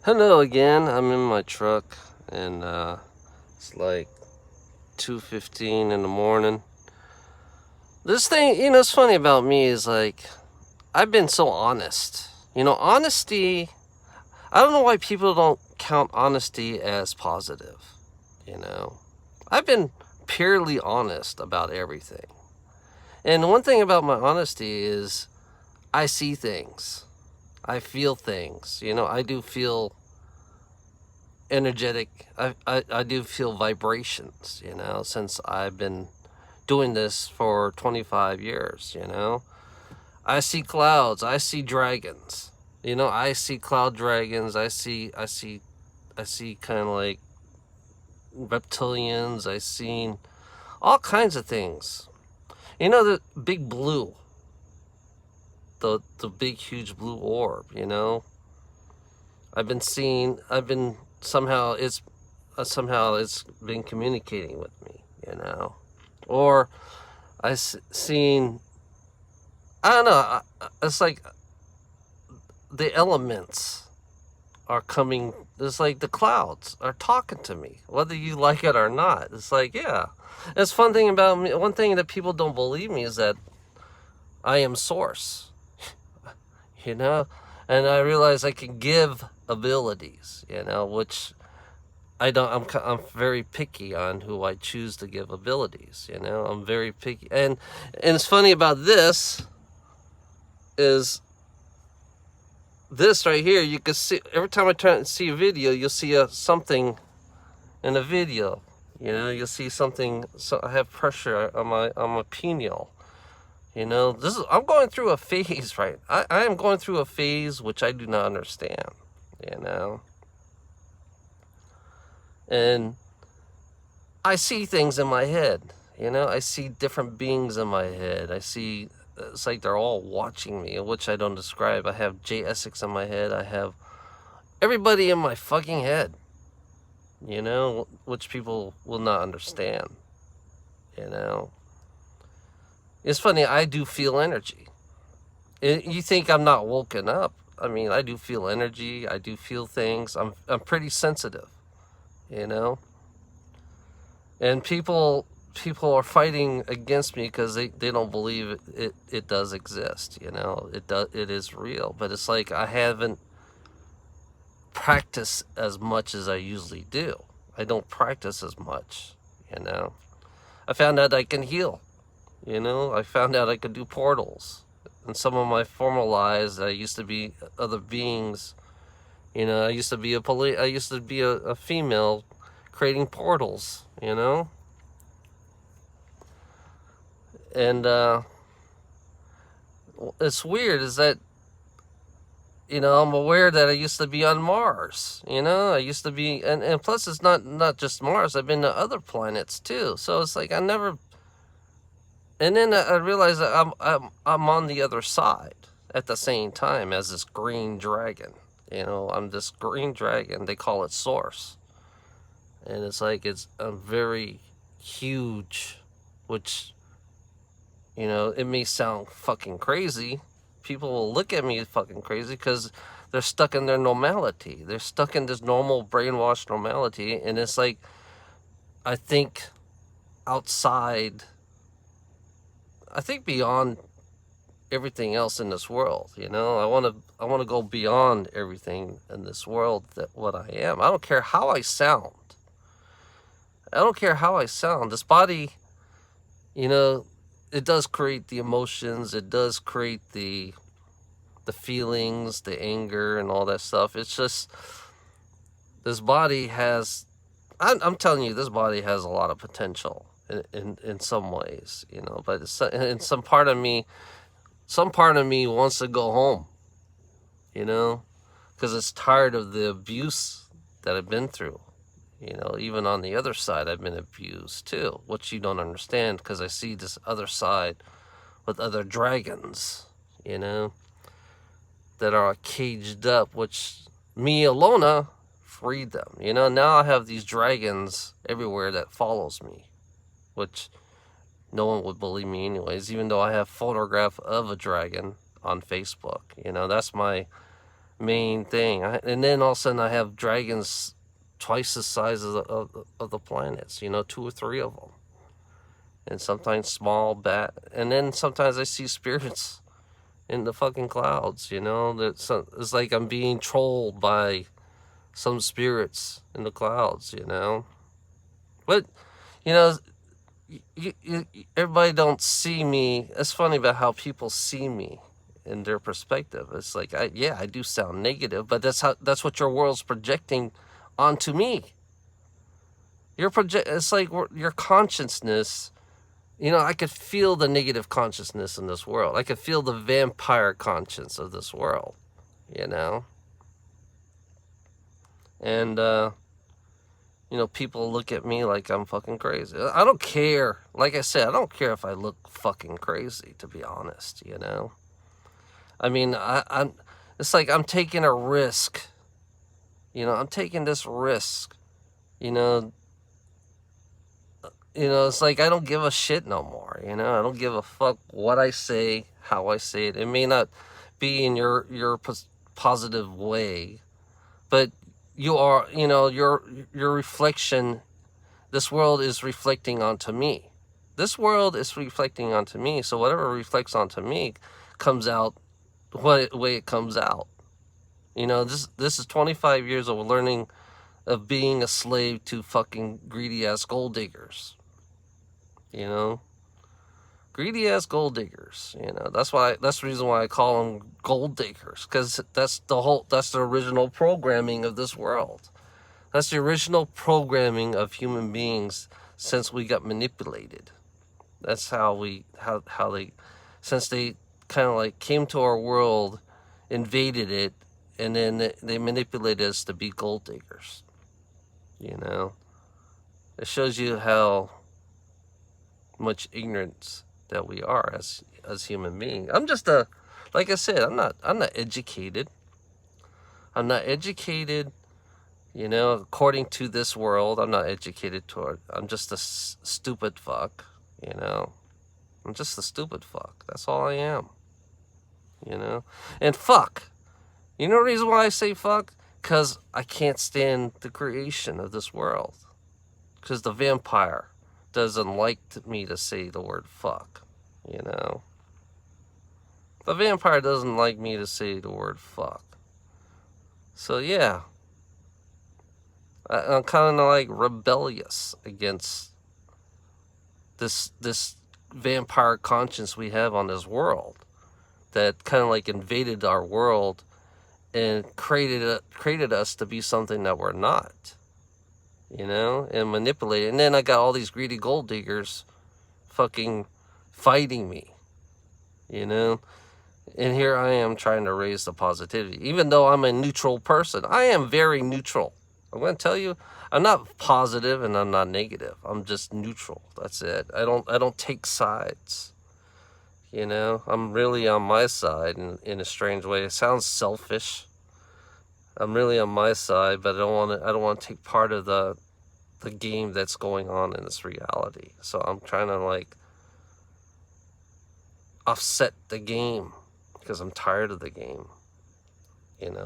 Hello again. I'm in my truck, and it's like 2:15 in the morning. This thing, it's funny about me is like I've been so honest. Honesty. I don't know why people don't count honesty as positive. You know, I've been purely honest about everything. And one thing about my honesty is I see things. I feel things. I do feel energetic. I do feel vibrations, since I've been doing this for 25 years. I see clouds, I see dragons. I see cloud dragons, I see kind of like reptilians, I seen all kinds of things. The big blue, the big huge blue orb. I've been somehow it's been communicating with me. Or seen, I don't know, it's like the elements are coming, it's like the clouds are talking to me, whether you like it or not. It's like, yeah. It's fun thing about me. One thing that people don't believe me is that I am source, you know? And I realize I can give abilities, which I don't. I'm very picky on who I choose to give abilities. I'm very picky, and it's funny about this is this right here. You can see every time I turn and see a video, you'll see something in a video. You'll see something. So I have pressure on my pineal. I'm going through a phase, right? I am going through a phase which I do not understand. You know, and I see things in my head. I see different beings in my head. It's like they're all watching me, which I don't describe. I have Jay Essex in my head. I have everybody in my fucking head, which people will not understand. You know, it's funny. I do feel energy. You think I'm not woken up? I mean, I do feel energy. I do feel things. I'm pretty sensitive, you know. And people are fighting against me because they don't believe it does exist. It is real. But it's like I haven't practiced as much as I usually do. I don't practice as much. you know I found out I can heal. I found out I could do portals. In some of my former lives, I used to be other beings. I used to be I used to be a female creating portals. And it's weird is that I'm aware that I used to be on Mars. I used to be, and plus it's not just Mars. I've been to other planets too. So it's like I never. And then I realized that I'm on the other side at the same time as this green dragon. I'm this green dragon. They call it Source, and it's like it's a very huge, which it may sound fucking crazy. People will look at me fucking crazy because they're stuck in their normality. They're stuck in this normal brainwashed normality, and it's like I think outside. I think beyond everything else in this world. I want to go beyond everything in this world that what I am. I don't care how I sound. This body, it does create the emotions. It does create the feelings, the anger, and all that stuff. It's just this body has. I'm telling you, this body has a lot of potential in some ways. But in some part of me wants to go home. Because it's tired of the abuse that I've been through. Even on the other side, I've been abused too, which you don't understand because I see this other side with other dragons, that are caged up, which me, Alona, freed them. Now I have these dragons everywhere that follows me, which no one would believe me anyways, even though I have photograph of a dragon on Facebook. That's my main thing. And then all of a sudden I have dragons twice the size of the planets, 2 or 3 of them. And sometimes small bat. And then sometimes I see spirits in the fucking clouds, it's like I'm being trolled by some spirits in the clouds, But, everybody don't see me. It's funny about how people see me in their perspective. It's like, I do sound negative, but that's what your world's projecting onto me. It's like your consciousness. I could feel the negative consciousness in this world. I could feel the vampire conscience of this world, And, people look at me like I'm fucking crazy. I don't care. Like I said, I don't care if I look fucking crazy, to be honest, I mean, it's like I'm taking a risk. I'm taking this risk, it's like I don't give a shit no more, I don't give a fuck what I say, how I say it. It may not be in your positive way, but you are, your reflection, this world is reflecting onto me. This world is reflecting onto me, so whatever reflects onto me comes out the way it comes out. This is 25 years of learning of being a slave to fucking greedy ass gold diggers. Greedy ass gold diggers. That's the reason why I call them gold diggers, because that's the original programming of this world. That's the original programming of human beings since we got manipulated. That's how they, since they kind of like came to our world, invaded it, and then they manipulated us to be gold diggers. It shows you how much ignorance that we are as human beings. I'm just like I said, I'm not educated. I'm not educated, according to this world. I'm not educated toward. I'm just a stupid fuck, I'm just a stupid fuck. That's all I am, And fuck. The reason why I say fuck? Because I can't stand the creation of this world. Because the vampire doesn't like me to say the word fuck, The vampire doesn't like me to say the word fuck. So yeah, I'm kind of like rebellious against this vampire conscience we have on this world that kind of like invaded our world and created us to be something that we're not, and manipulated. And then I got all these greedy gold diggers fucking fighting me, and here I am trying to raise the positivity, even though I'm a neutral person. I am very neutral. I'm going to tell you, I'm not positive and I'm not negative. I'm just neutral. That's it. I don't take sides. I'm really on my side in a strange way. It sounds selfish. I'm really on my side, but I don't want to take part of the game that's going on in this reality. So I'm trying to like offset the game because I'm tired of the game. In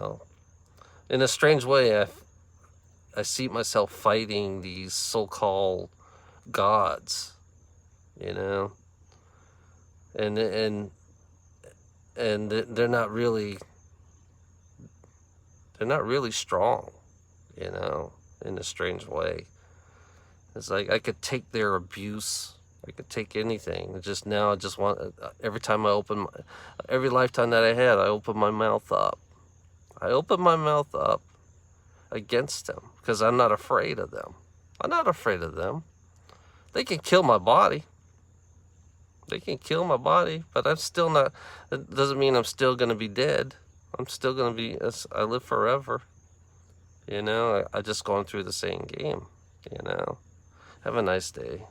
a strange way, I see myself fighting these so-called gods, and they're not really strong, in a strange way. It's like I could take their abuse. I could take anything. I just want, every lifetime that I had, I open my mouth up. I open my mouth up against them because I'm not afraid of them. I'm not afraid of them. They can kill my body. But I'm still not, it doesn't mean I'm still going to be dead. I'm still going to be, I live forever. I just going through the same game, Have a nice day.